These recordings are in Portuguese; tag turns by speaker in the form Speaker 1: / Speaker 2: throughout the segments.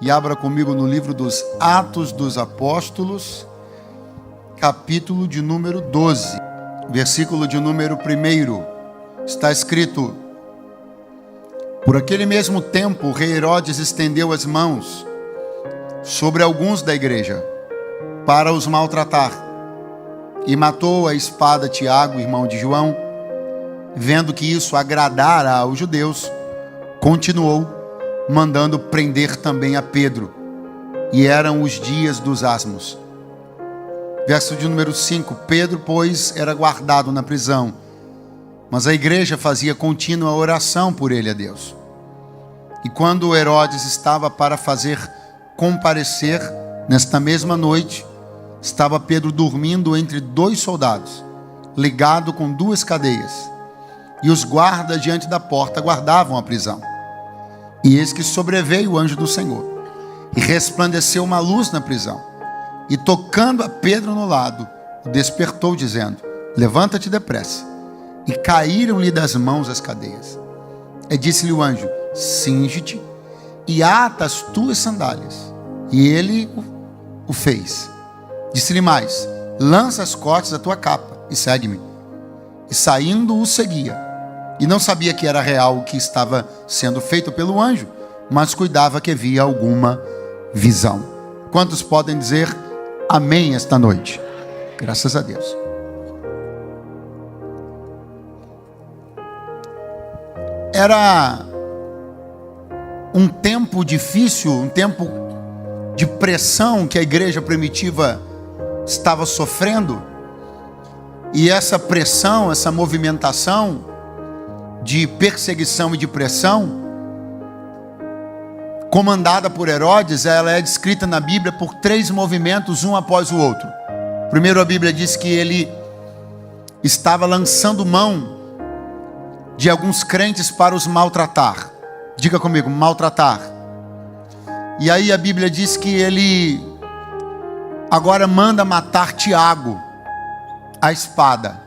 Speaker 1: e abra comigo no livro dos Atos dos Apóstolos, capítulo de número 12, versículo de número 1. Está escrito: por aquele mesmo tempo, o rei Herodes estendeu as mãos sobre alguns da igreja para os maltratar, e matou a espada Tiago, irmão de João. Vendo que isso agradara aos judeus, continuou mandando prender também a Pedro. E eram os dias dos asmos. Verso de número 5. Pedro, pois, era guardado na prisão, mas a igreja fazia contínua oração por ele a Deus. E quando Herodes estava para fazer comparecer, nesta mesma noite, estava Pedro dormindo entre 2 soldados, ligado com 2 cadeias. E os guardas diante da porta guardavam a prisão. E eis que sobreveio o anjo do Senhor, e resplandeceu uma luz na prisão. E tocando a Pedro no lado, o despertou, dizendo: levanta-te depressa. E caíram-lhe das mãos as cadeias. E disse-lhe o anjo: cinge-te e ata as tuas sandálias. E ele o fez. Disse-lhe mais: lança as costas da tua capa e segue-me. E saindo o seguia. E não sabia que era real o que estava sendo feito pelo anjo, mas cuidava que havia alguma visão. Quantos podem dizer amém esta noite? Graças a Deus. Era um tempo difícil, um tempo de pressão que a igreja primitiva estava sofrendo. E essa pressão, essa movimentação de perseguição e de pressão, comandada por Herodes, ela é descrita na Bíblia por 3 movimentos, um após o outro. Primeiro, a Bíblia diz que ele estava lançando mão de alguns crentes para os maltratar. Diga comigo, maltratar. E aí a Bíblia diz que ele agora manda matar Tiago, a espada.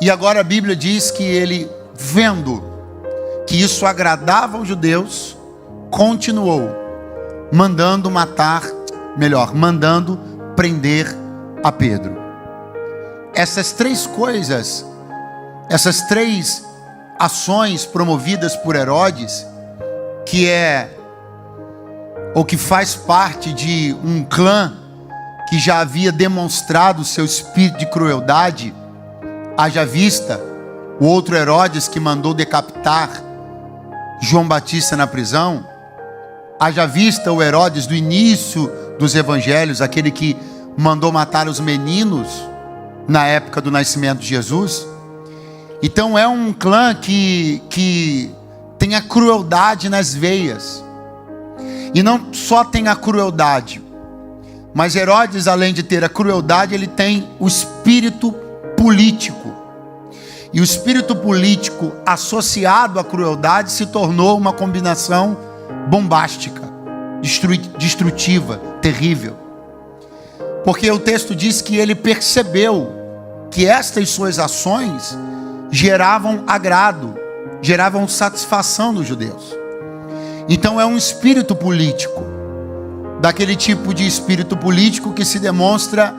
Speaker 1: E agora a Bíblia diz que ele, vendo que isso agradava aos judeus, continuou mandando prender a Pedro. Essas 3 coisas, essas 3 ações promovidas por Herodes, que é ou que faz parte de um clã que já havia demonstrado seu espírito de crueldade, haja vista o outro Herodes que mandou decapitar João Batista na prisão, haja vista o Herodes do início dos evangelhos, aquele que mandou matar os meninos na época do nascimento de Jesus. Então é um clã que tem a crueldade nas veias. E não só tem a crueldade, mas Herodes, além de ter a crueldade, ele tem o espírito político. E o espírito político associado à crueldade se tornou uma combinação bombástica, destrutiva, terrível. Porque o texto diz que ele percebeu que estas suas ações geravam agrado, geravam satisfação nos judeus. Então é um espírito político, daquele tipo de espírito político que se demonstra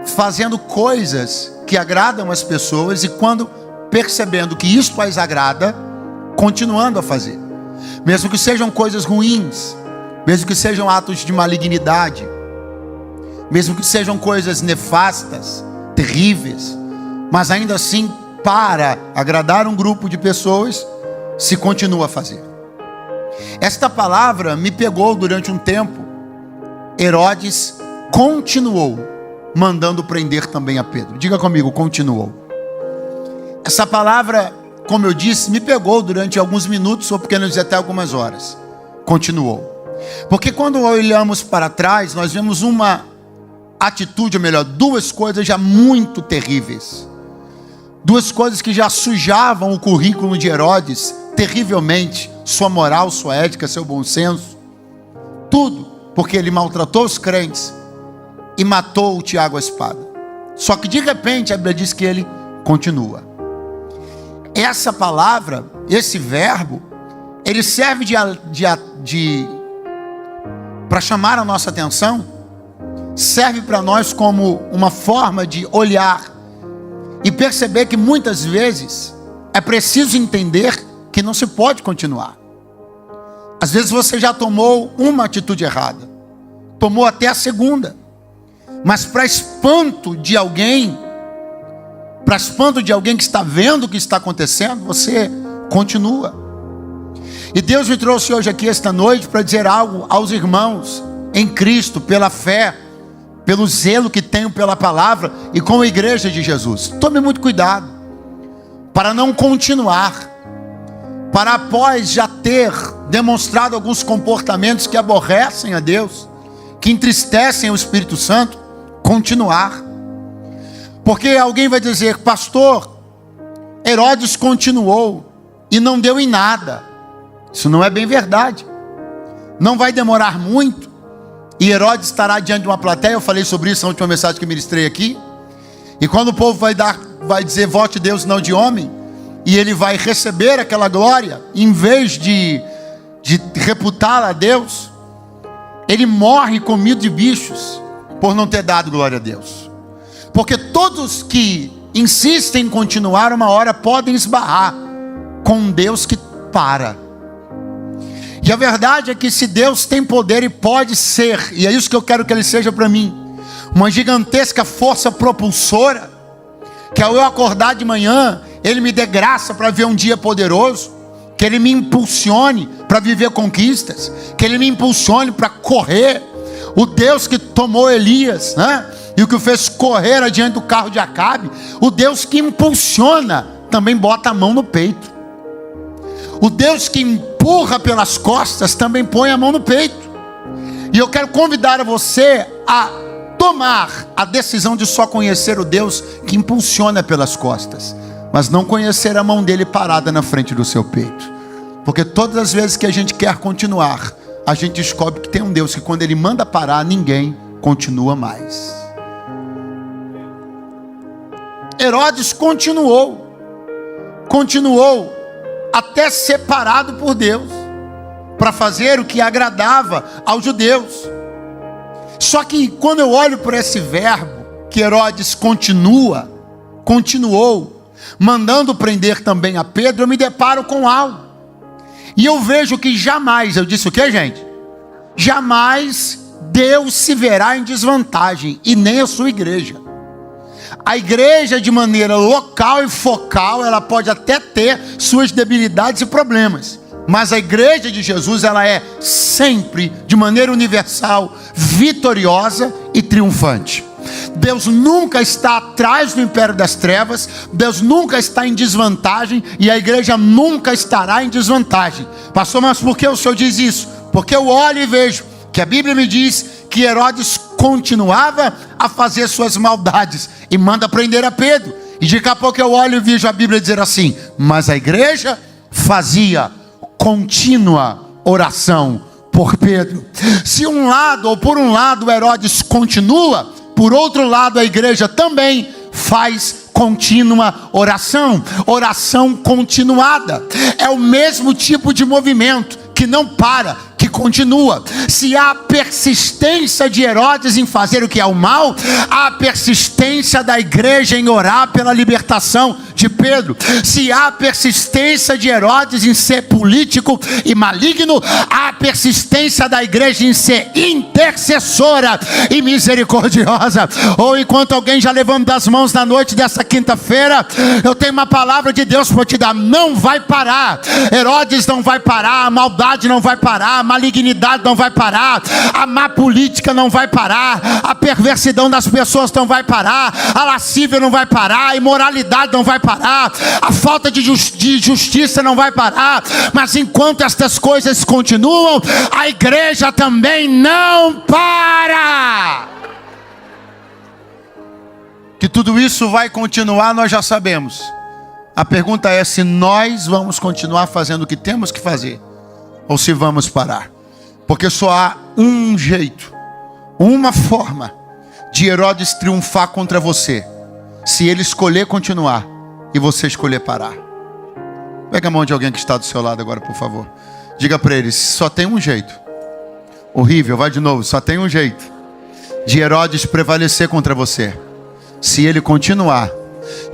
Speaker 1: fazendo coisas que agradam as pessoas, e quando percebendo que isto as agrada, continuando a fazer, mesmo que sejam coisas ruins, mesmo que sejam atos de malignidade, mesmo que sejam coisas nefastas, terríveis, mas ainda assim, para agradar um grupo de pessoas, se continua a fazer. Esta palavra me pegou durante um tempo. Herodes continuou mandando prender também a Pedro. Diga comigo, continuou. Essa palavra, como eu disse, me pegou durante alguns minutos, ou porque não dizer até algumas horas. Continuou. Porque quando olhamos para trás, nós vemos uma atitude, ou melhor, 2 coisas já muito terríveis. 2 coisas que já sujavam o currículo de Herodes terrivelmente, sua moral, sua ética, seu bom senso. Tudo, porque ele maltratou os crentes e matou o Tiago à espada. Só que de repente a Bíblia diz que ele continua. Essa palavra, esse verbo, ele serve de para chamar a nossa atenção, serve para nós como uma forma de olhar e perceber que muitas vezes é preciso entender que não se pode continuar. Às vezes você já tomou uma atitude errada, tomou até a segunda, mas para espanto de alguém que está vendo o que está acontecendo, você continua. E Deus me trouxe hoje aqui esta noite para dizer algo aos irmãos em Cristo, pela fé, pelo zelo que tenho pela palavra e com a igreja de Jesus. Tome muito cuidado para não continuar, para após já ter demonstrado alguns comportamentos que aborrecem a Deus, que entristecem o Espírito Santo, continuar. Porque alguém vai dizer: pastor, Herodes continuou e não deu em nada. Isso não é bem verdade. Não vai demorar muito e Herodes estará diante de uma plateia. Eu falei sobre isso na última mensagem que ministrei aqui. E quando o povo vai dizer vote de Deus, não de homem, e ele vai receber aquela glória, em vez de reputá-la a Deus, ele morre comido de bichos por não ter dado glória a Deus. Porque todos que insistem em continuar, uma hora podem esbarrar com um Deus que para. E a verdade é que se Deus tem poder e pode ser, e é isso que eu quero que Ele seja para mim, uma gigantesca força propulsora, que ao eu acordar de manhã, Ele me dê graça para ver um dia poderoso, que Ele me impulsione para viver conquistas, que Ele me impulsione para correr. O Deus que tomou Elias, né? E o que o fez correr adiante do carro de Acabe, o Deus que impulsiona, também bota a mão no peito. O Deus que empurra pelas costas, também põe a mão no peito. E eu quero convidar você a tomar a decisão de só conhecer o Deus que impulsiona pelas costas, mas não conhecer a mão dele parada na frente do seu peito. Porque todas as vezes que a gente quer continuar, a gente descobre que tem um Deus que quando Ele manda parar, ninguém continua mais. Herodes continuou até separado por Deus, para fazer o que agradava aos judeus. Só que quando eu olho por esse verbo, que Herodes continuou, mandando prender também a Pedro, eu me deparo com algo. E eu vejo que jamais, eu disse o que, gente? Jamais Deus se verá em desvantagem, e nem a sua igreja. A igreja, de maneira local e focal, ela pode até ter suas debilidades e problemas, mas a igreja de Jesus, ela é sempre, de maneira universal, vitoriosa e triunfante. Deus nunca está atrás do império das trevas, Deus nunca está em desvantagem, e a igreja nunca estará em desvantagem. Pastor, mas por que o senhor diz isso? Porque eu olho e vejo que a Bíblia me diz que Herodes continuava a fazer suas maldades e manda prender a Pedro. E daqui a pouco eu olho e vejo a Bíblia dizer assim: mas a igreja fazia contínua oração por Pedro. Se por um lado Herodes continua, por outro lado a igreja também faz contínua oração continuada. É o mesmo tipo de movimento que não para, que continua. Se há persistência de Herodes em fazer o que é o mal, há persistência da igreja em orar pela libertação de Pedro. Se há persistência de Herodes em ser político e maligno, há persistência da igreja em ser intercessora e misericordiosa. Ou enquanto alguém já levanta as mãos na noite dessa quinta-feira, eu tenho uma palavra de Deus para te dar: não vai parar. Herodes não vai parar, a maldade não vai parar, a malignidade não vai parar, a má política não vai parar, a perversidão das pessoas não vai parar, a lascívia não vai parar, a imoralidade não vai parar, a falta de justiça não vai parar. Mas enquanto estas coisas continuam, a igreja também não para. Que tudo isso vai continuar, nós já sabemos. A pergunta é se nós vamos continuar fazendo o que temos que fazer, ou se vamos parar. Porque só há um jeito, uma forma de Herodes triunfar contra você: se ele escolher continuar e você escolher parar. Pega a mão de alguém que está do seu lado agora, por favor. Diga para eles: só tem um jeito. Horrível, vai de novo. Só tem um jeito de Herodes prevalecer contra você: se ele continuar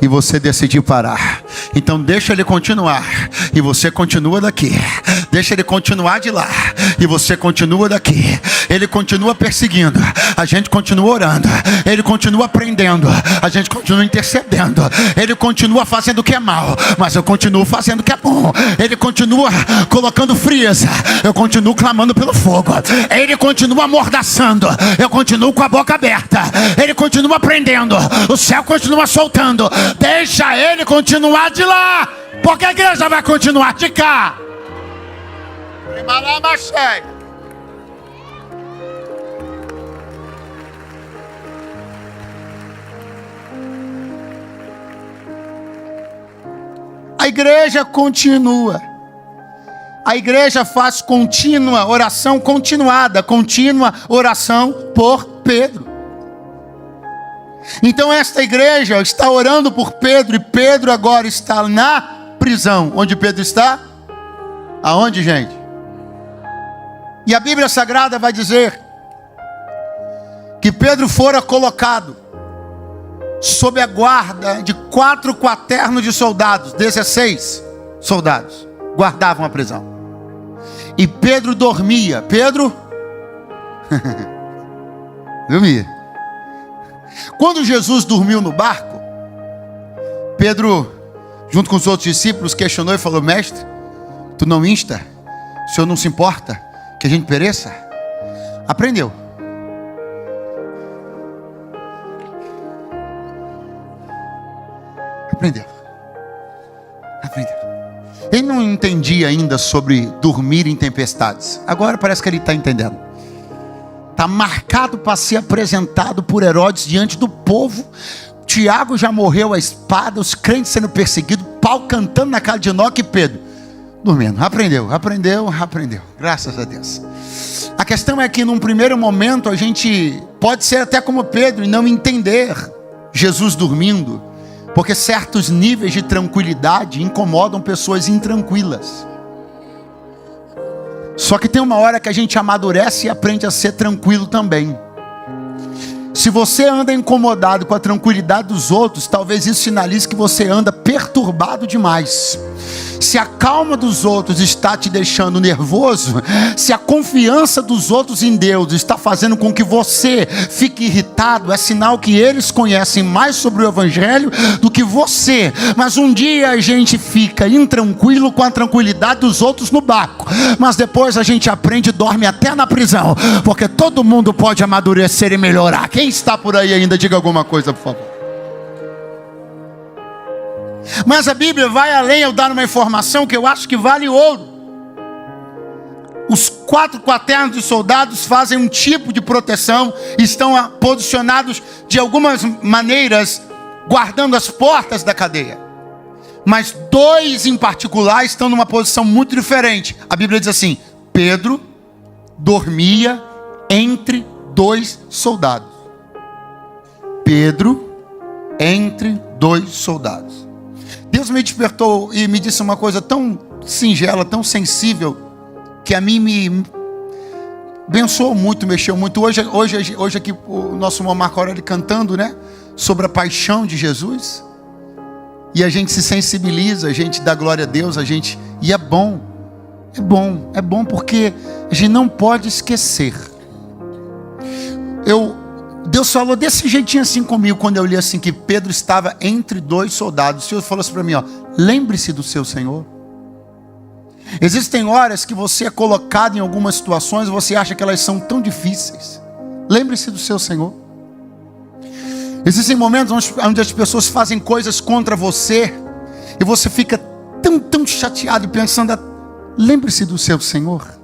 Speaker 1: e você decidir parar. Então deixa ele continuar e você continua daqui. Deixa ele continuar de lá e você continua daqui. Ele continua perseguindo, a gente continua orando. Ele continua prendendo, a gente continua intercedendo. Ele continua fazendo o que é mal, mas eu continuo fazendo o que é bom. Ele continua colocando frieza, eu continuo clamando pelo fogo. Ele continua amordaçando, eu continuo com a boca aberta. Ele continua prendendo, o céu continua soltando. Deixa ele continuar de lá, porque a igreja vai continuar de cá. A igreja continua. A igreja faz contínua oração continuada, contínua oração por Pedro. Então esta igreja está orando por Pedro, e Pedro agora está na prisão. Onde Pedro está? Aonde, gente? E a Bíblia Sagrada vai dizer que Pedro fora colocado sob a guarda de 4 quaternos de soldados. 16 soldados guardavam a prisão. E Pedro dormia. Pedro dormia. Quando Jesus dormiu no barco, Pedro, junto com os outros discípulos, questionou e falou: mestre, tu não insta? O Senhor não se importa que a gente pereça? Aprendeu. Aprendeu. Ele não entendia ainda sobre dormir em tempestades. Agora parece que ele está entendendo. Está marcado para ser apresentado por Herodes diante do povo. Tiago já morreu à espada, os crentes sendo perseguidos, Paulo cantando na cara de Enoque, e Pedro dormindo. Aprendeu. Graças a Deus. A questão é que num primeiro momento a gente pode ser até como Pedro e não entender Jesus dormindo, porque certos níveis de tranquilidade incomodam pessoas intranquilas. Só que tem uma hora que a gente amadurece e aprende a ser tranquilo também. Se você anda incomodado com a tranquilidade dos outros, talvez isso sinalize que você anda perturbado demais. Se a calma dos outros está te deixando nervoso, se a confiança dos outros em Deus está fazendo com que você fique irritado, é sinal que eles conhecem mais sobre o Evangelho do que você. Mas um dia a gente fica intranquilo com a tranquilidade dos outros no barco, mas depois a gente aprende e dorme até na prisão, porque todo mundo pode amadurecer e melhorar. Quem está por aí ainda, diga alguma coisa, por favor. Mas a Bíblia vai além. Eu dar uma informação que eu acho que vale ouro. Os 4 quaternos de soldados fazem um tipo de proteção, estão posicionados de algumas maneiras, guardando as portas da cadeia. Mas 2 em particular estão numa posição muito diferente. A Bíblia diz assim: Pedro dormia entre 2 soldados. Pedro entre 2 soldados. Deus me despertou e me disse uma coisa tão singela, tão sensível, que a mim me abençoou muito, mexeu muito. Hoje aqui o nosso irmão Marco Aurélio cantando, né, sobre a paixão de Jesus. E a gente se sensibiliza, a gente dá glória a Deus, e é bom porque a gente não pode esquecer. Deus falou desse jeitinho assim comigo, quando eu li assim, que Pedro estava entre 2 soldados. O Senhor falou assim para mim, lembre-se do seu Senhor. Existem horas que você é colocado em algumas situações, você acha que elas são tão difíceis. Lembre-se do seu Senhor. Existem momentos onde as pessoas fazem coisas contra você, e você fica tão chateado e pensando, lembre-se do seu Senhor.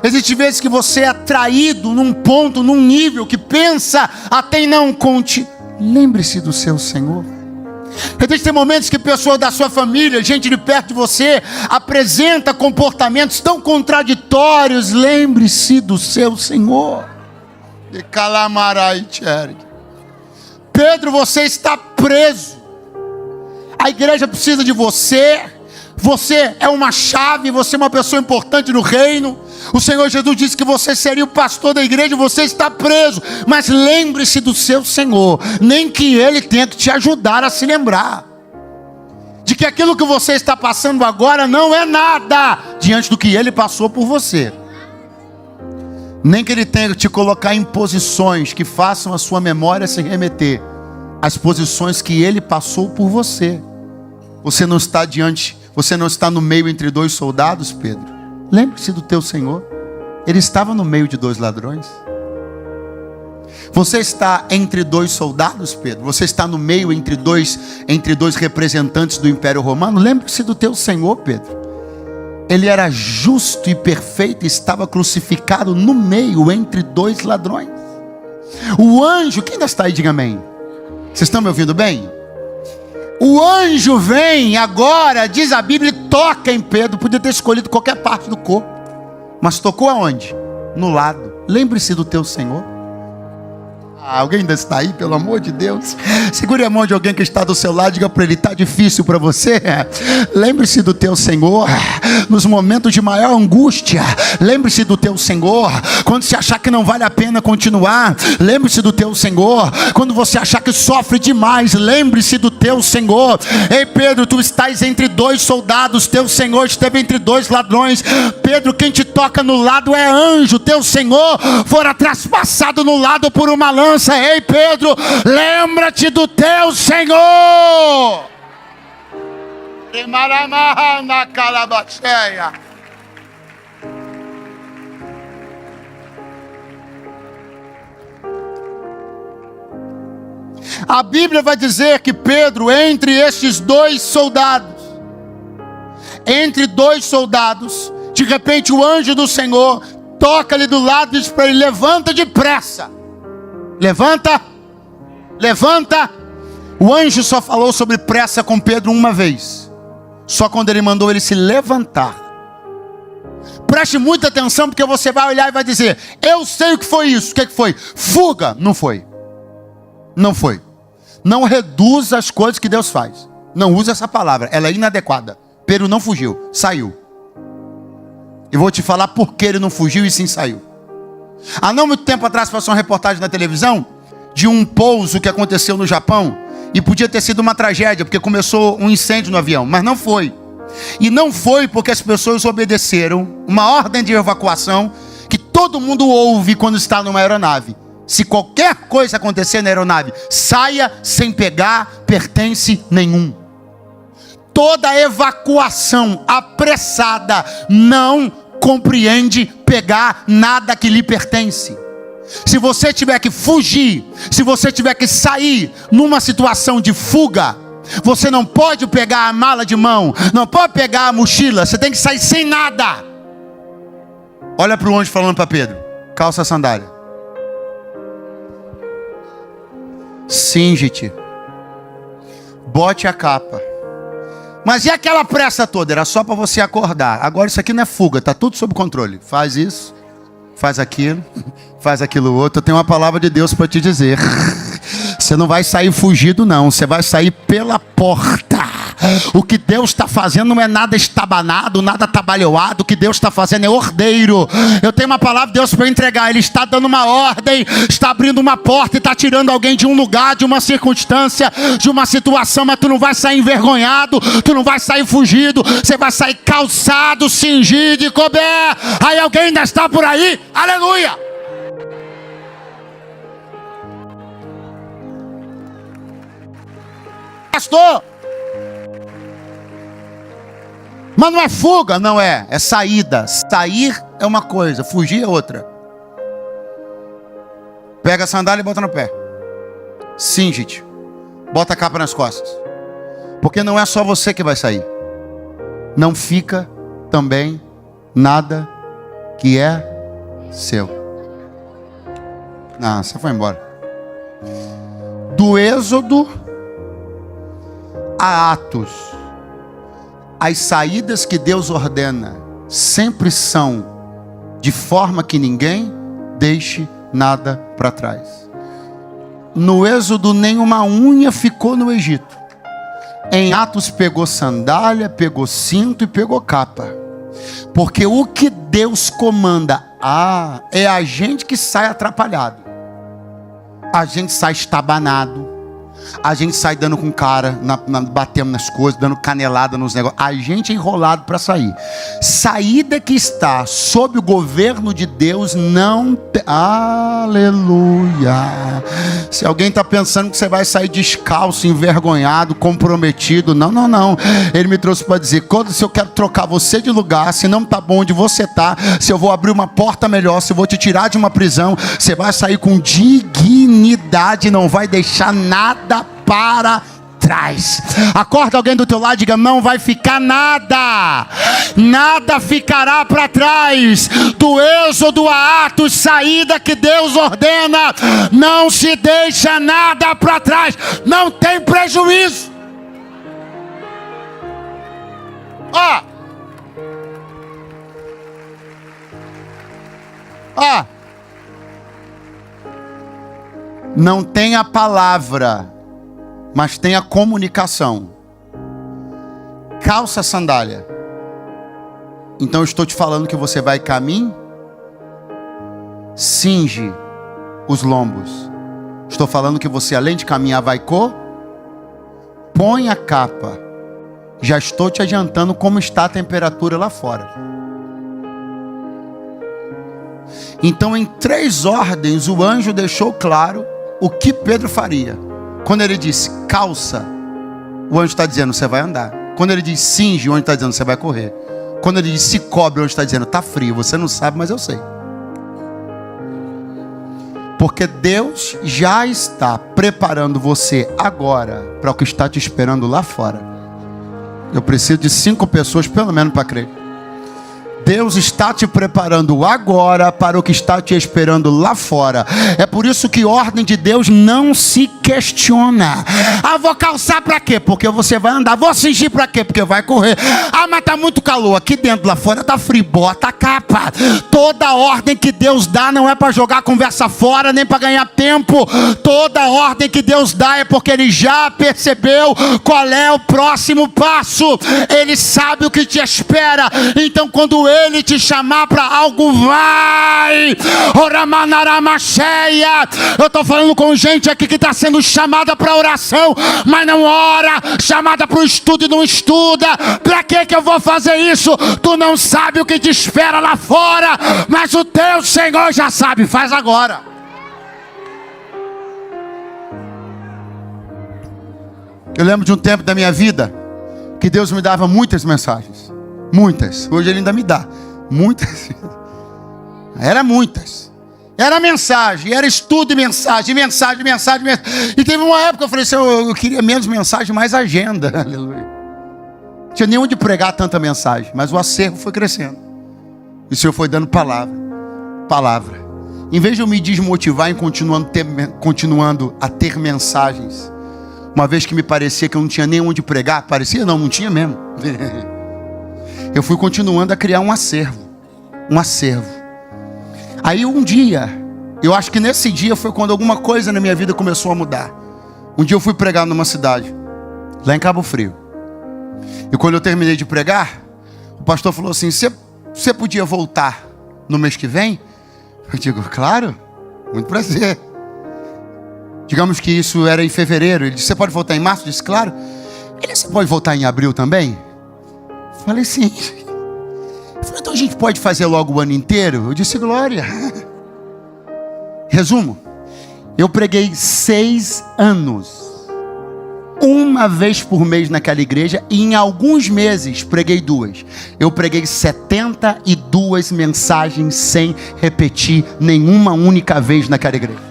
Speaker 1: Existem vezes que você é traído num ponto, num nível que pensa até em não conte. Lembre-se do seu Senhor. Existem momentos que pessoas da sua família, gente de perto de você, apresenta comportamentos tão contraditórios. Lembre-se do seu Senhor. Pedro, você está preso. A igreja precisa de você. Você é uma chave, você é uma pessoa importante no reino. O Senhor Jesus disse que você seria o pastor da igreja, você está preso. Mas lembre-se do seu Senhor, nem que Ele tenha que te ajudar a se lembrar de que aquilo que você está passando agora não é nada diante do que Ele passou por você. Nem que Ele tenha que te colocar em posições que façam a sua memória se remeter às posições que Ele passou por você. Você não está no meio entre dois soldados, Pedro. Lembre-se do teu Senhor. Ele estava no meio de dois ladrões. Você está entre dois soldados, Pedro. Você está no meio entre dois representantes do Império Romano. Lembre-se do teu Senhor, Pedro. Ele era justo e perfeito e estava crucificado no meio entre dois ladrões. O anjo, quem ainda está aí, diga amém. Vocês estão me ouvindo bem? O anjo vem agora, diz a Bíblia, e toca em Pedro. Podia ter escolhido qualquer parte do corpo, mas tocou aonde? No lado. Lembre-se do teu Senhor. Alguém ainda está aí, pelo amor de Deus? Segure a mão de alguém que está do seu lado, diga para ele: está difícil para você? Lembre-se do teu Senhor nos momentos de maior angústia. Lembre-se do teu Senhor quando você achar que não vale a pena continuar. Lembre-se do teu Senhor quando você achar que sofre demais. Lembre-se do teu Senhor. Ei Pedro, tu estás entre dois soldados, teu Senhor esteve entre dois ladrões. Pedro, quem te toca no lado é anjo. Teu Senhor fora traspassado no lado por uma lança. Ei Pedro, lembra-te do teu Senhor. Na calabaceia. A Bíblia vai dizer que Pedro, entre estes dois soldados, de repente o anjo do Senhor toca-lhe do lado e diz para ele: levanta depressa. Levanta. O anjo só falou sobre pressa com Pedro uma vez, só quando ele mandou ele se levantar. Preste muita atenção, porque você vai olhar e vai dizer: eu sei o que foi isso. O que foi? Fuga. Não foi. Não reduza as coisas que Deus faz. Não use essa palavra, ela é inadequada. Pedro não fugiu, saiu. E vou te falar por que ele não fugiu e sim saiu. Há não muito tempo atrás passou uma reportagem na televisão de um pouso que aconteceu no Japão, e podia ter sido uma tragédia, porque começou um incêndio no avião, mas não foi. E não foi porque as pessoas obedeceram uma ordem de evacuação que todo mundo ouve quando está numa aeronave. Se qualquer coisa acontecer na aeronave, saia sem pegar pertence nenhum. Toda evacuação apressada não compreende pegar nada que lhe pertence. Se você tiver que fugir, se você tiver que sair numa situação de fuga, você não pode pegar a mala de mão, não pode pegar a mochila, você tem que sair sem nada. Olha para o anjo falando para Pedro: calça a sandália, cinge-te, bote a capa. Mas e aquela pressa toda? Era só para você acordar. Agora isso aqui não é fuga, está tudo sob controle. Faz isso, faz aquilo outro. Eu tenho uma palavra de Deus para te dizer: você não vai sair fugido não, você vai sair pela porta. O que Deus está fazendo não é nada estabanado, nada atabalhoado. O que Deus está fazendo é ordeiro. Eu tenho uma palavra de Deus para entregar. Ele está dando uma ordem, está abrindo uma porta e está tirando alguém de um lugar, de uma circunstância, de uma situação. Mas tu não vai sair envergonhado, tu não vai sair fugido, você vai sair calçado, cingido e coberto. Aí alguém ainda está por aí? Aleluia! Pastor, mas não é fuga, não é, é saída. Sair é uma coisa, fugir é outra. Pega a sandália e bota no pé, cinge-te, bota a capa nas costas, porque não é só você que vai sair. Não fica também nada que é seu. Não, você foi embora. Do Êxodo a Atos, as saídas que Deus ordena sempre são de forma que ninguém deixe nada para trás. No Êxodo, nenhuma unha ficou no Egito. Em Atos pegou sandália, pegou cinto e pegou capa. Porque o que Deus comanda, é a gente que sai atrapalhado. A gente sai estabanado. A gente sai dando com cara, batendo nas coisas, dando canelada nos negócios. A gente é enrolado para sair. Saída que está sob o governo de Deus não tem. Aleluia. Se alguém está pensando que você vai sair descalço, envergonhado, comprometido, não. Ele me trouxe para dizer, se eu quero trocar você de lugar, se não está bom onde você está, se eu vou abrir uma porta melhor, se eu vou te tirar de uma prisão, você vai sair com dignidade, não vai deixar nada para trás. Acorda alguém do teu lado e diga, não vai ficar nada. Nada ficará para trás. Do Êxodo a Atos, saída que Deus ordena, não se deixa nada para trás. Não tem prejuízo. Não tem a palavra, mas tem a comunicação. Calça a sandália. Então eu estou te falando que você vai caminhar. Cinge os lombos. Estou falando que você, além de caminhar, vai põe a capa. Já estou te adiantando como está a temperatura lá fora. Então, em 3 ordens, o anjo deixou claro o que Pedro faria. Quando ele disse calça, o anjo está dizendo você vai andar. Quando ele diz cinge, o anjo está dizendo você vai correr. Quando ele diz se cobre, o anjo está dizendo está frio. Você não sabe, mas eu sei. Porque Deus já está preparando você agora para o que está te esperando lá fora. Eu preciso de 5 pessoas pelo menos para crer. Deus está te preparando agora para o que está te esperando lá fora. É por isso que ordem de Deus não se questiona. Vou calçar para quê? Porque você vai andar. Vou cingir para quê? Porque vai correr. Mas tá muito calor. Aqui dentro, lá fora tá frio. Bota a capa. Toda ordem que Deus dá não é para jogar a conversa fora, nem para ganhar tempo. Toda ordem que Deus dá é porque Ele já percebeu qual é o próximo passo. Ele sabe o que te espera. Então quando Ele te chamar para algo, vai. Eu estou falando com gente aqui que está sendo chamada para oração, mas não ora. Chamada para o estudo e não estuda. Para que eu vou fazer isso? Tu não sabe o que te espera lá fora, mas o teu Senhor já sabe. Faz agora. Eu lembro de um tempo da minha vida que Deus me dava muitas mensagens. Muitas. Hoje Ele ainda me dá. Muitas. Era muitas. Era mensagem. Era estudo e mensagem. E teve uma época que eu falei assim, eu queria menos mensagem, mais agenda. Aleluia. Não tinha nem onde pregar tanta mensagem. Mas o acervo foi crescendo. E o Senhor foi dando palavra. Em vez de eu me desmotivar em continuando a ter mensagens, uma vez que me parecia que eu não tinha nem onde pregar, parecia não tinha mesmo. Eu fui continuando a criar um acervo. Aí um dia, eu acho que nesse dia foi quando alguma coisa na minha vida começou a mudar. Um dia eu fui pregar numa cidade, lá em Cabo Frio. E quando eu terminei de pregar, o pastor falou assim, você podia voltar no mês que vem? Eu digo, claro, muito prazer. Digamos que isso era em fevereiro. Ele disse, você pode voltar em março? Eu disse, claro. Ele disse, você pode voltar em abril também? Eu falei, sim. Ele falou, então a gente pode fazer logo o ano inteiro? Eu disse, glória. Resumo, eu preguei 6 anos. Uma vez por mês naquela igreja. E em alguns meses preguei 2. Eu preguei 72 mensagens sem repetir nenhuma única vez naquela igreja.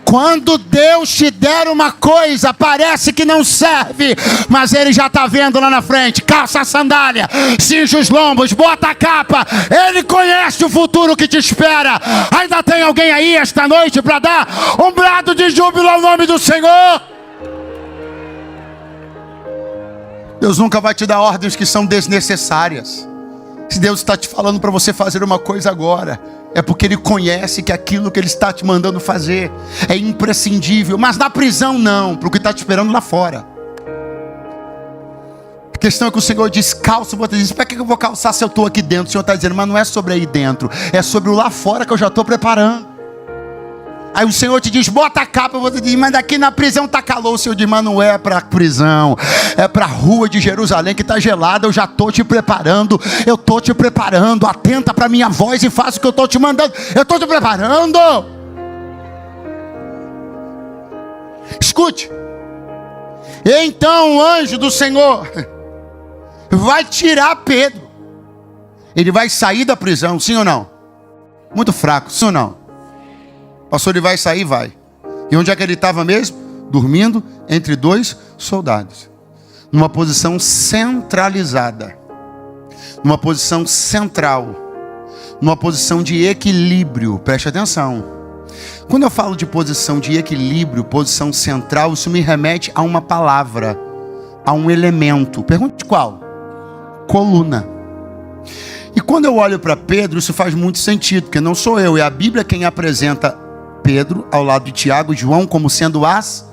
Speaker 1: Quando Deus te der uma coisa, parece que não serve, mas Ele já está vendo lá na frente. Calça a sandália, cinge os lombos, bota a capa. Ele conhece o futuro que te espera. Ainda tem alguém aí esta noite para dar um brado de júbilo ao nome do Senhor? Deus nunca vai te dar ordens que são desnecessárias. Se Deus está te falando para você fazer uma coisa agora, é porque Ele conhece que aquilo que Ele está te mandando fazer é imprescindível. Mas na prisão não, para o que está te esperando lá fora. questão é que o Senhor diz, calça, você diz, para que eu vou calçar se eu estou aqui dentro? O Senhor está dizendo, mas não é sobre aí dentro, é sobre o lá fora que eu já estou preparando. Aí o Senhor te diz, bota a capa, você diz, mas daqui na prisão está calor. O Senhor diz, mas não é para a prisão, é para a rua de Jerusalém que está gelada, eu já estou te preparando, eu estou te preparando, atenta para a minha voz e faça o que eu estou te mandando, eu estou te preparando. Escute, então o anjo do Senhor vai tirar Pedro, ele vai sair da prisão, sim ou não? Muito fraco, sim ou não? Pastor, ele vai sair? Vai. E onde é que ele estava mesmo? Dormindo entre dois soldados. Numa posição centralizada. Numa posição central. Numa posição de equilíbrio. Preste atenção. Quando eu falo de posição de equilíbrio, posição central, isso me remete a uma palavra, a um elemento. Pergunte qual? Coluna. E quando eu olho para Pedro, isso faz muito sentido, porque não sou eu, é a Bíblia quem apresenta Pedro ao lado de Tiago e João como sendo as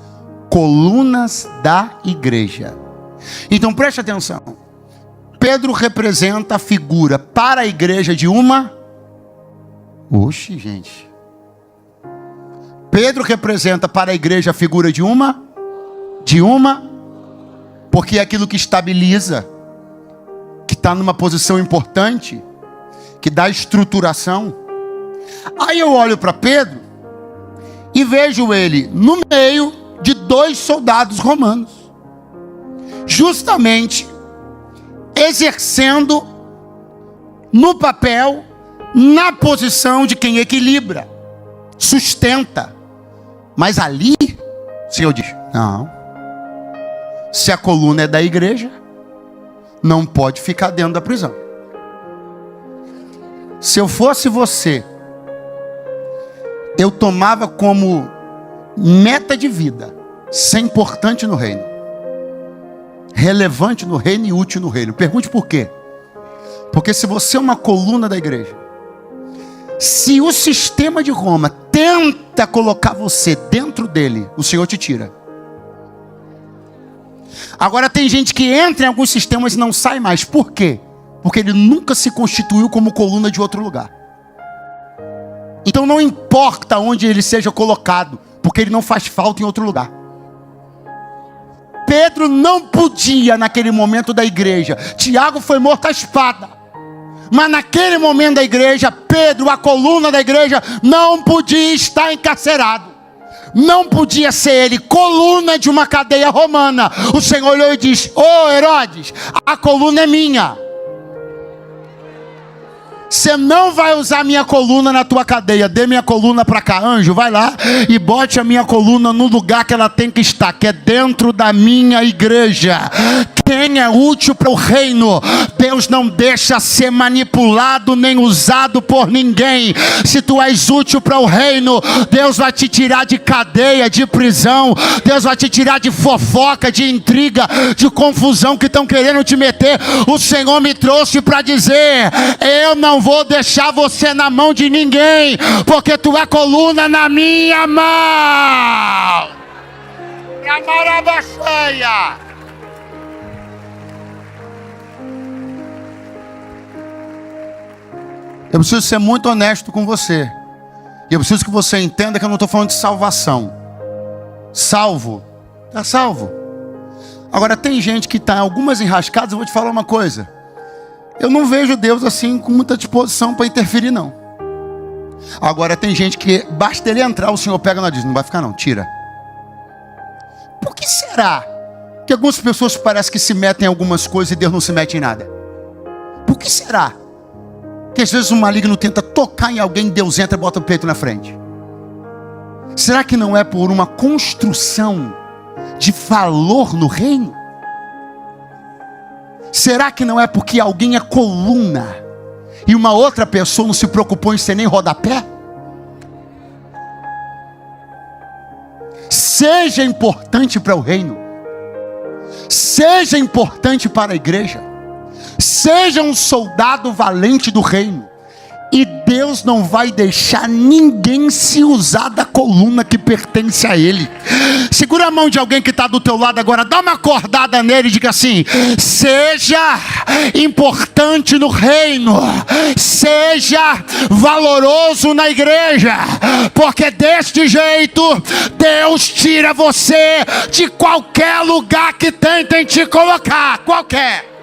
Speaker 1: colunas da igreja. Então preste atenção. Pedro representa a figura para a igreja de uma... Oxe, gente. Pedro representa para a igreja a figura de uma... Porque é aquilo que estabiliza, que está numa posição importante, que dá estruturação. Aí eu olho para Pedro e vejo ele no meio de dois soldados romanos, justamente exercendo no papel, na posição de quem equilibra, sustenta. Mas ali, o Senhor diz, não, se a coluna é da igreja, não pode ficar dentro da prisão. Se eu fosse você, eu tomava como meta de vida ser importante no reino, relevante no reino e útil no reino. Pergunte por quê? Porque se você é uma coluna da igreja, se o sistema de Roma tenta colocar você dentro dele, o Senhor te tira. Agora tem gente que entra em alguns sistemas e não sai mais. Por quê? Porque ele nunca se constituiu como coluna de outro lugar. Então não importa onde ele seja colocado, porque ele não faz falta em outro lugar. Pedro não podia naquele momento da igreja. Tiago foi morto à espada. Mas naquele momento da igreja, Pedro, a coluna da igreja, não podia estar encarcerado. Não podia ser ele coluna de uma cadeia romana. O Senhor olhou e disse, ô Herodes, a coluna é minha. Você não vai usar minha coluna na tua cadeia. Dê minha coluna para cá, anjo, vai lá e bote a minha coluna no lugar que ela tem que estar, que é dentro da minha igreja. Quem é útil para o reino, Deus não deixa ser manipulado nem usado por ninguém. Se tu és útil para o reino, Deus vai te tirar de cadeia, de prisão. Deus vai te tirar de fofoca, de intriga, de confusão que estão querendo te meter. O Senhor me trouxe para dizer, eu não vou deixar você na mão de ninguém, porque tu é coluna na minha mão. E a maraba cheia. Eu preciso ser muito honesto com você. E eu preciso que você entenda que eu não estou falando de salvação. Salvo, está salvo. Agora tem gente que está em algumas enrascadas. Eu vou te falar uma coisa. Eu não vejo Deus assim com muita disposição para interferir, não. Agora tem gente que basta ele entrar, o Senhor pega e diz, não vai ficar não, tira. Por que será que algumas pessoas parecem que se metem em algumas coisas e Deus não se mete em nada? Por que será que às vezes o maligno tenta tocar em alguém, Deus entra e bota o peito na frente? Será que não é por uma construção de valor no reino? Será que não é porque alguém é coluna e uma outra pessoa não se preocupou em ser nem rodapé? Seja importante para o reino, seja importante para a igreja, seja um soldado valente do reino, e Deus não vai deixar ninguém se usar da coluna que pertence a Ele. Segura a mão de alguém que está do teu lado agora, dá uma acordada nele e diga assim: seja importante no reino, seja valoroso na igreja, porque deste jeito Deus tira você de qualquer lugar que tentem te colocar, qualquer.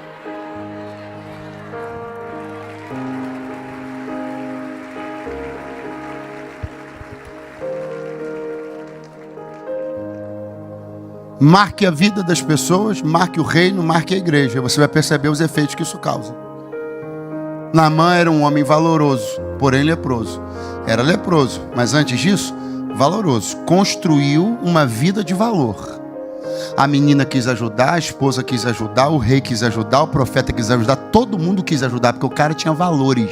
Speaker 1: Marque a vida das pessoas, marque o reino, marque a igreja. Você vai perceber os efeitos que isso causa. Naamã era um homem valoroso, porém leproso. Era leproso, mas antes disso, valoroso. Construiu uma vida de valor. A menina quis ajudar, a esposa quis ajudar, o rei quis ajudar, o profeta quis ajudar, todo mundo quis ajudar, porque o cara tinha valores.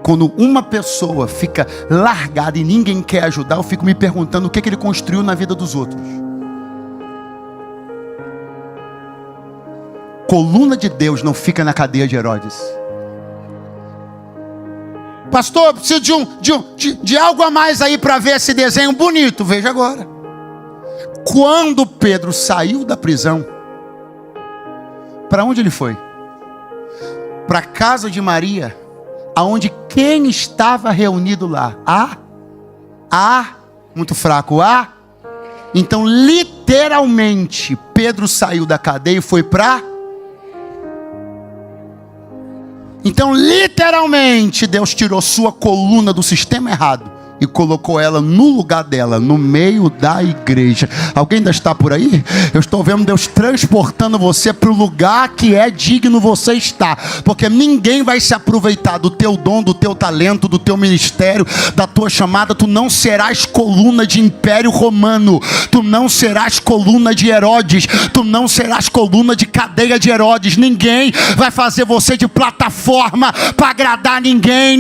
Speaker 1: Quando uma pessoa fica largada e ninguém quer ajudar, eu fico me perguntando o que ele construiu na vida dos outros. Coluna de Deus não fica na cadeia de Herodes. Pastor, eu preciso de algo a mais aí para ver esse desenho bonito. Veja agora. Quando Pedro saiu da prisão, para onde ele foi? Para a casa de Maria, aonde quem estava reunido lá? Muito fraco, Então literalmente Pedro saiu da cadeia e foi para... Então literalmente Deus tirou sua coluna do sistema errado e colocou ela no lugar dela, no meio da igreja. Alguém ainda está por aí? Eu estou vendo Deus transportando você para o lugar que é digno você estar, porque ninguém vai se aproveitar do teu dom, do teu talento, do teu ministério, da tua chamada. Tu não serás coluna de Império Romano, tu não serás coluna de Herodes, tu não serás coluna de cadeia de Herodes. Ninguém vai fazer você de plataforma para agradar ninguém.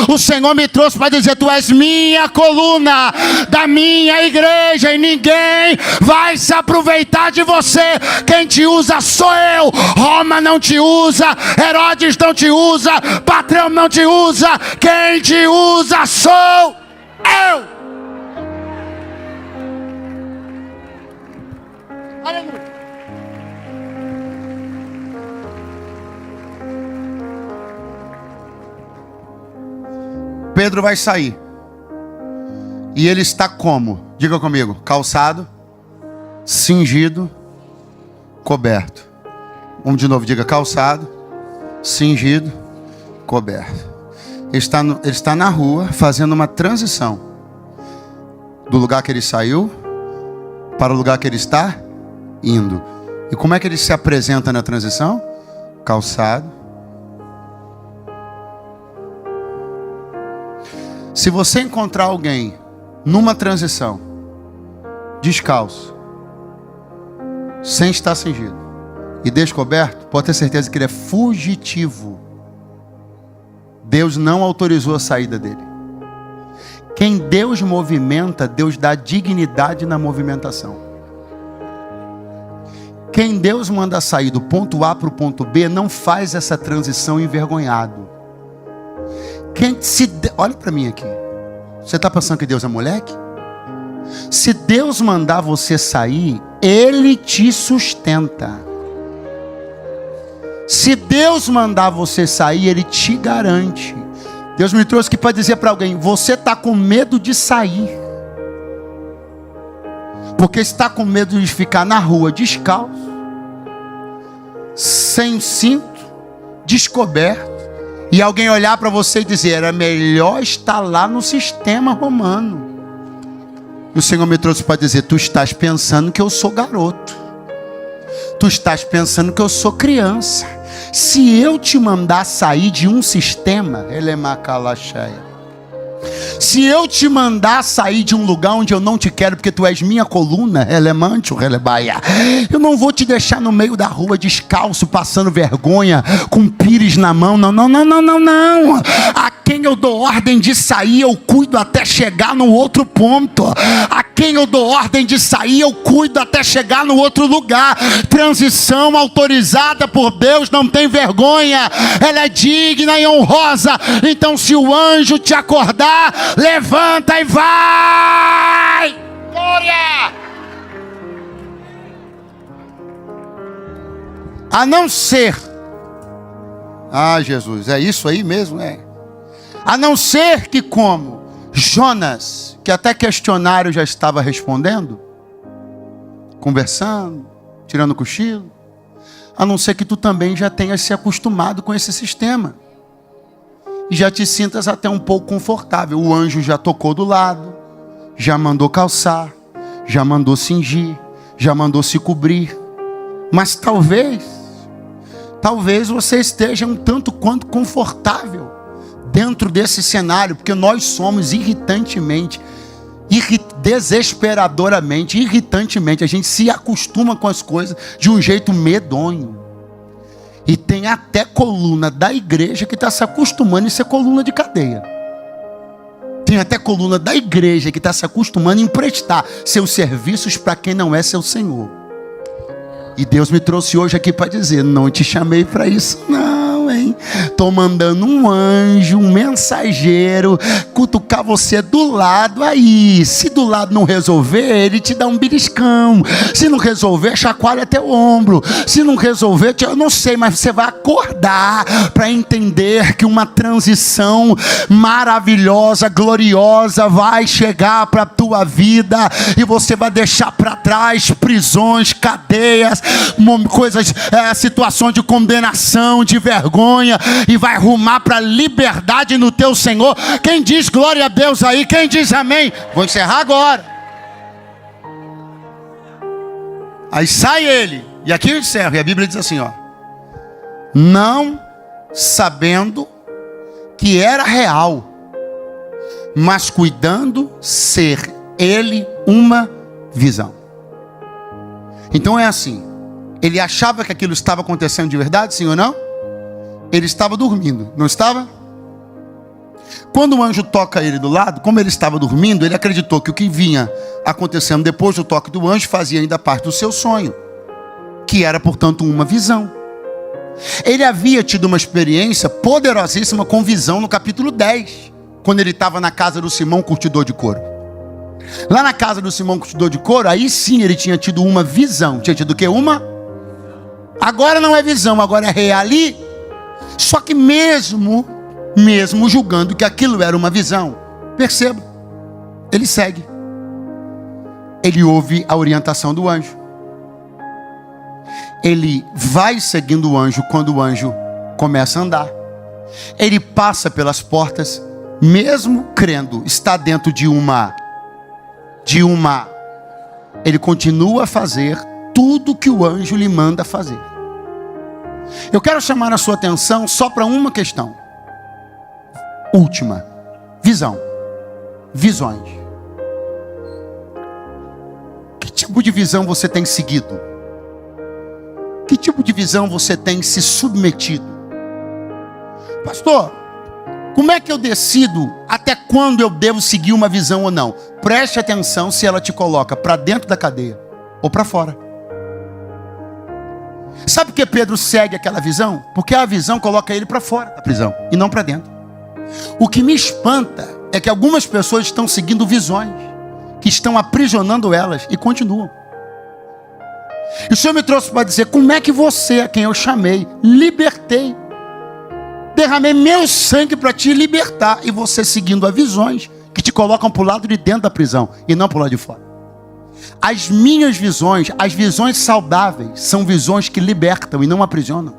Speaker 1: O Senhor me trouxe para dizer: tu és minha coluna da minha igreja e ninguém vai se aproveitar de você. Quem te usa sou eu. Roma não te usa, Herodes não te usa, patrão não te usa. Quem te usa sou eu. Aleluia. Pedro vai sair. E ele está como? Diga comigo. Calçado, cingido, coberto. Vamos de novo, diga: calçado, cingido, coberto. Ele está na rua fazendo uma transição do lugar que ele saiu para o lugar que ele está indo. E como é que ele se apresenta na transição? Calçado. Se você encontrar alguém numa transição, descalço, sem estar cingido e descoberto, pode ter certeza que ele é fugitivo. Deus não autorizou a saída dele. Quem Deus movimenta, Deus dá dignidade na movimentação. Quem Deus manda sair do ponto A para o ponto B, não faz essa transição envergonhado. Olha para mim aqui. Você está pensando que Deus é moleque? Se Deus mandar você sair, Ele te sustenta. Se Deus mandar você sair, Ele te garante. Deus me trouxe aqui para dizer para alguém: você está com medo de sair, porque está com medo de ficar na rua descalço, sem cinto, descoberto, e alguém olhar para você e dizer: era melhor estar lá no sistema romano. E o Senhor me trouxe para dizer: tu estás pensando que eu sou garoto, tu estás pensando que eu sou criança. Se eu te mandar sair de um sistema, se eu te mandar sair de um lugar onde eu não te quero, porque tu és minha coluna, eu não vou te deixar no meio da rua descalço, passando vergonha, com pires na mão. Não. A quem eu dou ordem de sair, eu cuido até chegar no outro ponto. A quem eu dou ordem de sair, eu cuido até chegar no outro lugar. Transição autorizada por Deus não tem vergonha, ela é digna e honrosa. Então, se o anjo te acordar, levanta e vai. Glória! A não ser, Jesus, é isso aí mesmo, a não ser que como Jonas, que até questionário já estava respondendo, conversando, tirando cochilo, a não ser que tu também já tenhas se acostumado com esse sistema e já te sintas até um pouco confortável. O anjo já tocou do lado, já mandou calçar, já mandou cingir, já mandou se cobrir. Mas talvez você esteja um tanto quanto confortável dentro desse cenário, porque nós somos irritantemente, desesperadoramente, irritantemente, a gente se acostuma com as coisas de um jeito medonho. E tem até coluna da igreja que está se acostumando em ser coluna de cadeia. Tem até coluna da igreja que está se acostumando a emprestar seus serviços para quem não é seu Senhor. E Deus me trouxe hoje aqui para dizer, não te chamei para isso não, hein? Estou mandando um anjo, um mensageiro, cutucar você do lado aí. Se do lado não resolver, ele te dá um beliscão. Se não resolver, chacoalha teu ombro. Se não resolver, eu não sei, mas você vai acordar para entender que uma transição maravilhosa, gloriosa vai chegar para a tua vida e você vai deixar para trás prisões, cadeias, coisas, situações de condenação, de vergonha, e vai rumar para a liberdade no teu Senhor. Quem diz glória a Deus aí? Quem diz amém? Vou encerrar agora. Aí sai ele, e aqui eu encerro, e a Bíblia diz assim, não sabendo que era real, mas cuidando ser ele uma visão. Então é assim, ele achava que aquilo estava acontecendo de verdade, sim ou não? Ele estava dormindo, não estava? Quando o anjo toca ele do lado, como ele estava dormindo, ele acreditou que o que vinha acontecendo depois do toque do anjo fazia ainda parte do seu sonho, que era, portanto, uma visão. Ele havia tido uma experiência poderosíssima com visão no capítulo 10, quando ele estava na casa do Simão curtidor de couro. Lá na casa do Simão curtidor de couro, aí sim ele tinha tido uma visão. Tinha tido o quê? Agora não é visão, agora é reali. Só que mesmo julgando que aquilo era uma visão, perceba, ele segue. Ele ouve a orientação do anjo. Ele vai seguindo o anjo quando o anjo começa a andar. Ele passa pelas portas, mesmo crendo estar dentro de uma, ele continua a fazer tudo que o anjo lhe manda fazer. Eu quero chamar a sua atenção só para uma questão. Última. Visão. Visões. Que tipo de visão você tem seguido? Que tipo de visão você tem se submetido? Pastor, como é que eu decido até quando eu devo seguir uma visão ou não? Preste atenção se ela te coloca para dentro da cadeia ou para fora. Sabe por que Pedro segue aquela visão? Porque a visão coloca ele para fora da prisão e não para dentro. O que me espanta é que algumas pessoas estão seguindo visões que estão aprisionando elas e continuam. E o Senhor me trouxe para dizer, como é que você, a quem eu chamei, libertei, derramei meu sangue para te libertar, e você seguindo as visões que te colocam para o lado de dentro da prisão e não para o lado de fora. As minhas visões, as visões saudáveis, são visões que libertam e não aprisionam.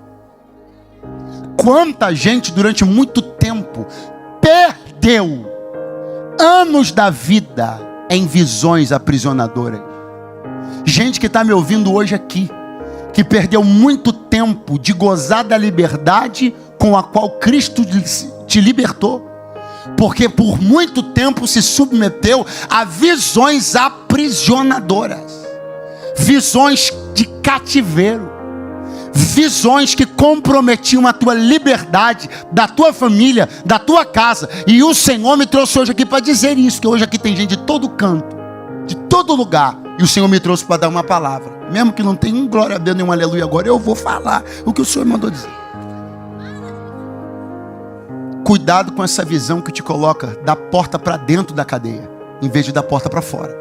Speaker 1: Quanta gente durante muito tempo perdeu anos da vida em visões aprisionadoras. Gente que está me ouvindo hoje aqui, que perdeu muito tempo de gozar da liberdade com a qual Cristo te libertou, porque por muito tempo se submeteu a visões aprisionadoras, visões de cativeiro, visões que comprometiam a tua liberdade, da tua família, da tua casa. E o Senhor me trouxe hoje aqui para dizer isso, que hoje aqui tem gente de todo canto, de todo lugar, e o Senhor me trouxe para dar uma palavra, mesmo que não tenha um glória a Deus, nem um aleluia agora, eu vou falar o que o Senhor mandou dizer. Cuidado com essa visão que te coloca da porta para dentro da cadeia, em vez de da porta para fora.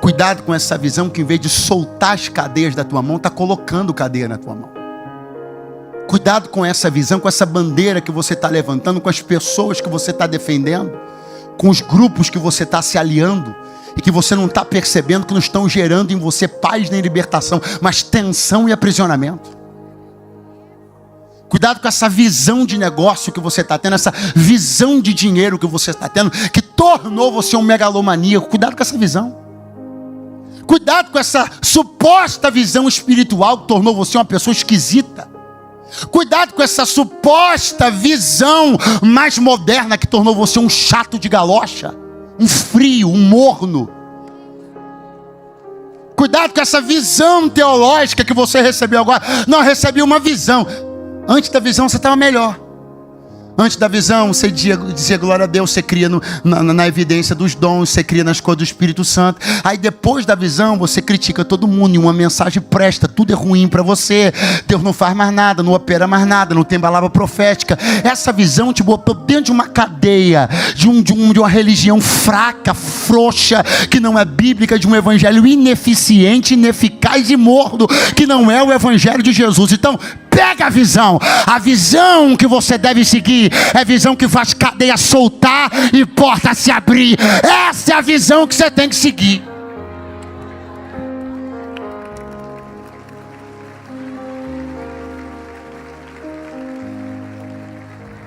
Speaker 1: Cuidado com essa visão que, em vez de soltar as cadeias da tua mão, está colocando cadeia na tua mão. Cuidado com essa visão, com essa bandeira que você está levantando, com as pessoas que você está defendendo, com os grupos que você está se aliando, e que você não está percebendo que não estão gerando em você paz nem libertação, mas tensão e aprisionamento. Cuidado com essa visão de negócio que você está tendo, essa visão de dinheiro que você está tendo, que tornou você um megalomaníaco. Cuidado com essa visão. Cuidado com essa suposta visão espiritual que tornou você uma pessoa esquisita. Cuidado com essa suposta visão mais moderna que tornou você um chato de galocha, um frio, um morno. Cuidado com essa visão teológica que você recebeu agora. Não, recebi uma visão. Antes da visão você estava melhor. Antes da visão, você dizia glória a Deus, você cria na evidência dos dons, você cria nas coisas do Espírito Santo. Aí depois da visão, você critica todo mundo e uma mensagem presta, tudo é ruim para você. Deus não faz mais nada, não opera mais nada, não tem palavra profética. Essa visão te botou dentro de uma cadeia, de uma religião fraca, frouxa, que não é bíblica, de um evangelho ineficiente, ineficaz e morno, que não é o evangelho de Jesus. Então, pega a visão que você deve seguir é a visão que faz cadeia soltar e porta se abrir. Essa é a visão que você tem que seguir.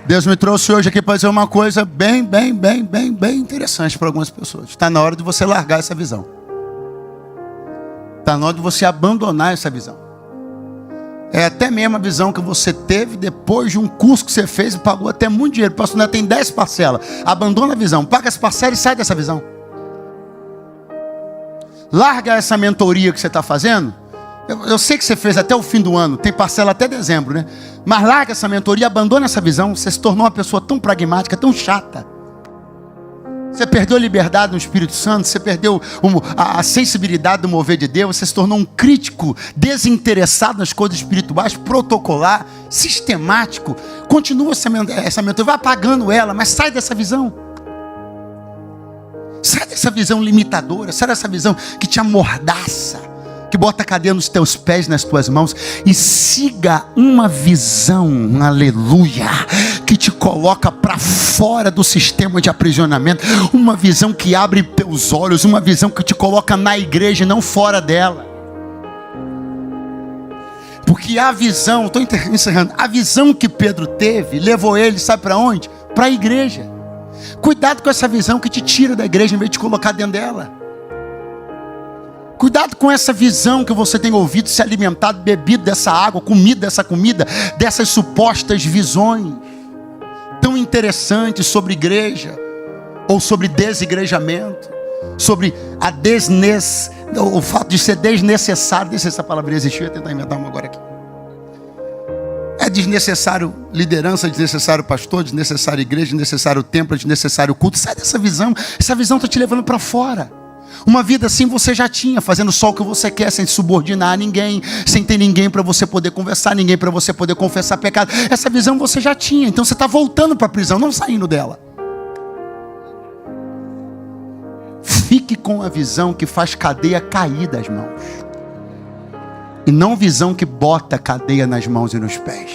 Speaker 1: Deus me trouxe hoje aqui para dizer uma coisa bem interessante para algumas pessoas. Está na hora de você largar essa visão. Está na hora de você abandonar essa visão. É até mesmo a visão que você teve depois de um curso que você fez e pagou até muito dinheiro. Pastor, tem 10 parcelas. Abandona a visão, paga as parcelas e sai dessa visão. Larga essa mentoria que você está fazendo. Eu sei que você fez até o fim do ano, tem parcela até dezembro, né? Mas larga essa mentoria, abandona essa visão. Você se tornou uma pessoa tão pragmática, tão chata. Você perdeu a liberdade no Espírito Santo, você perdeu a sensibilidade do mover de Deus, você se tornou um crítico desinteressado nas coisas espirituais, protocolar, sistemático. Continua essa mentoria, vai apagando ela, mas sai dessa visão. Sai dessa visão limitadora, sai dessa visão que te amordaça, que bota a cadeia nos teus pés, nas tuas mãos, e siga uma visão, aleluia, que te coloca para fora do sistema de aprisionamento, uma visão que abre teus olhos, uma visão que te coloca na igreja e não fora dela. Porque a visão, estou encerrando, a visão que Pedro teve, levou ele, sabe para onde? Para a igreja. Cuidado com essa visão que te tira da igreja em vez de te colocar dentro dela. Cuidado com essa visão que você tem ouvido, se alimentado, bebido dessa água, comido dessa comida, dessas supostas visões tão interessantes sobre igreja, ou sobre desigrejamento, sobre o fato de ser desnecessário. Deixa essa palavra existir, eu vou tentar inventar uma agora aqui. É desnecessário liderança, desnecessário pastor, desnecessário igreja, desnecessário templo, desnecessário culto. Sai dessa visão, essa visão está te levando para fora. Uma vida assim você já tinha, fazendo só o que você quer, sem subordinar a ninguém, sem ter ninguém para você poder conversar, ninguém para você poder confessar pecado. Essa visão você já tinha, então você está voltando para a prisão, não saindo dela. Fique com a visão que faz cadeia cair das mãos, e não visão que bota cadeia nas mãos e nos pés.